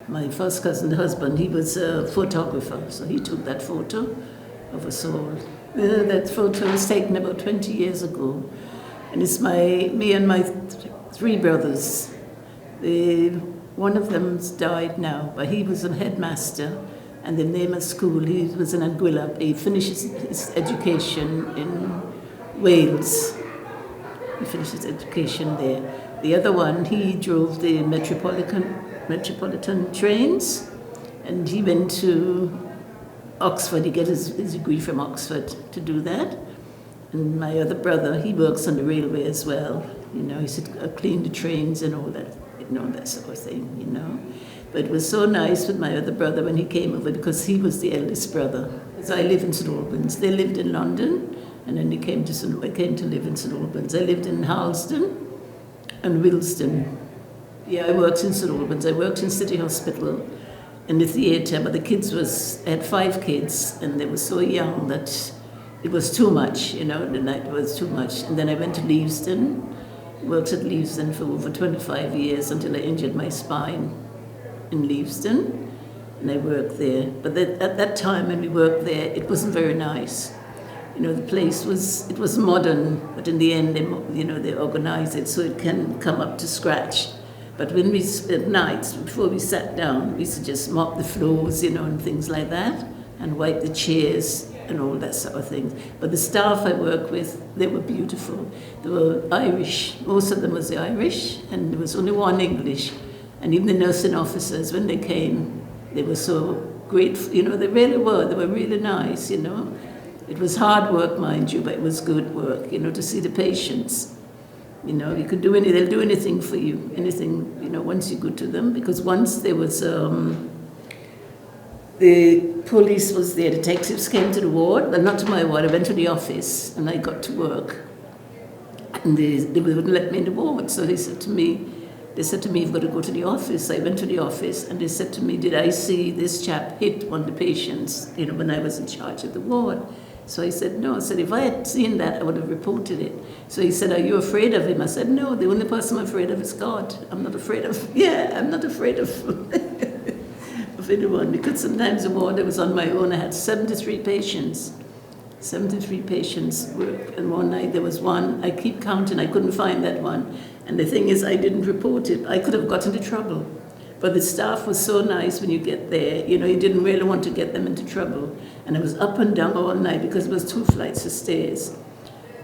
my first cousin's husband, he was a photographer, so he took that photo of us all. That photo was taken about 20 years ago, and it's me and my three brothers. One of them's died now, but he was a headmaster, and the name of school, he was in Anguilla. He finished his education in Wales. He finished his education there. The other one, he drove the metropolitan trains, and he went to Oxford. He got his degree from Oxford to do that. And my other brother, he works on the railway as well. You know, he said clean the trains and all that, that sort of thing, But it was so nice with my other brother when he came over, because he was the eldest brother. So I live in St Albans. They lived in London, and then I came to live in St Albans. I lived in Harlesden and Willesden. Yeah, I worked in St Albans. I worked in City Hospital in the theatre, but I had 5 kids, and they were so young that it was too much, the night was too much. And then I went to Leavesden, worked at Leavesden for over 25 years until I injured my spine in Leavesden, and I worked there. But at that time when we worked there, it wasn't very nice. The place was modern, but in the end, they organized it so it can come up to scratch. But when at night, before we sat down, we used to just mop the floors, and things like that, and wipe the chairs and all that sort of thing. But the staff I worked with, they were beautiful. They were Irish. Most of them was Irish, and there was only one English. And even the nursing officers, when they came, they were so grateful. They really were. They were really nice, It was hard work, mind you, but it was good work, to see the patients. You could do they'll do anything for you, anything, once you're good to them. Because once there was, the police was there, detectives came to the ward, but not to my ward. I went to the office and I got to work. And they wouldn't let me in the ward, so they said to me, you've got to go to the office. I went to the office and they said to me, did I see this chap hit one of the patients, when I was in charge of the ward? So I said, no. I said, if I had seen that, I would have reported it. So he said, are you afraid of him? I said, no, the only person I'm afraid of is God. I'm not afraid of of anyone, because sometimes the ward I was on my own, I had 73 patients. 73 patients work, and one night there was one, I keep counting, I couldn't find that one. And the thing is, I didn't report it. I could have got into trouble. But the staff was so nice when you get there, you didn't really want to get them into trouble. And I was up and down all night because it was 2 flights of stairs.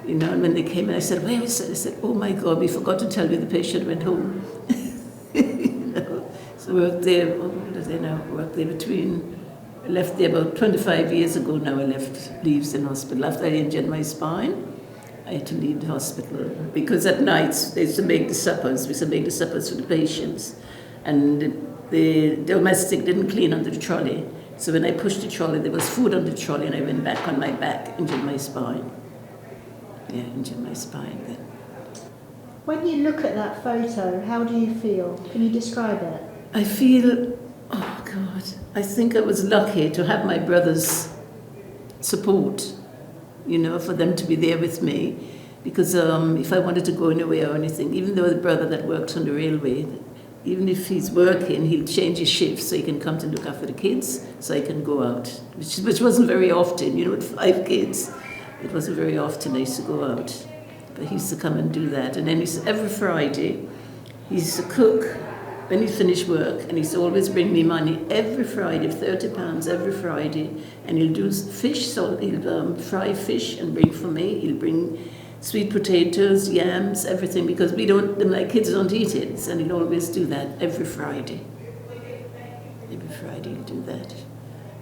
And when they came in, I said, where is it? They said, oh my God, we forgot to tell you the patient went home. So I worked there, I left there about 25 years ago now. I left Leavesden Hospital. After I injured my spine, I had to leave the hospital. Because at nights, they used to make the suppers. We used to make the suppers for the patients. And the domestic didn't clean under the trolley. So when I pushed the trolley, there was food on the trolley, and I went back on my back, injured my spine. Yeah, injured my spine then. When you look at that photo, how do you feel? Can you describe it? I feel, oh God, I think I was lucky to have my brother's support, for them to be there with me. Because if I wanted to go anywhere or anything, even though the brother that worked on the railway, even if he's working, he'll change his shift so he can come to look after the kids, so I can go out, which wasn't very often, with 5 kids. It wasn't very often I used to go out, but he used to come and do that. And then every Friday, he used to cook when he finished work, and he used to always bring me money every Friday, £30 every Friday, and he'll do fish, so he'll fry fish and bring for me. He'll bring sweet potatoes, yams, everything, because my kids don't eat it, and he'll always do that every Friday. Every Friday he'll do that.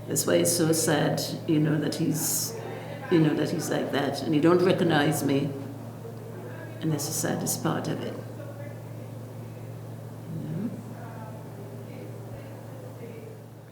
That's why it's so sad, that he's like that, and he don't recognize me, and that's the saddest part of it.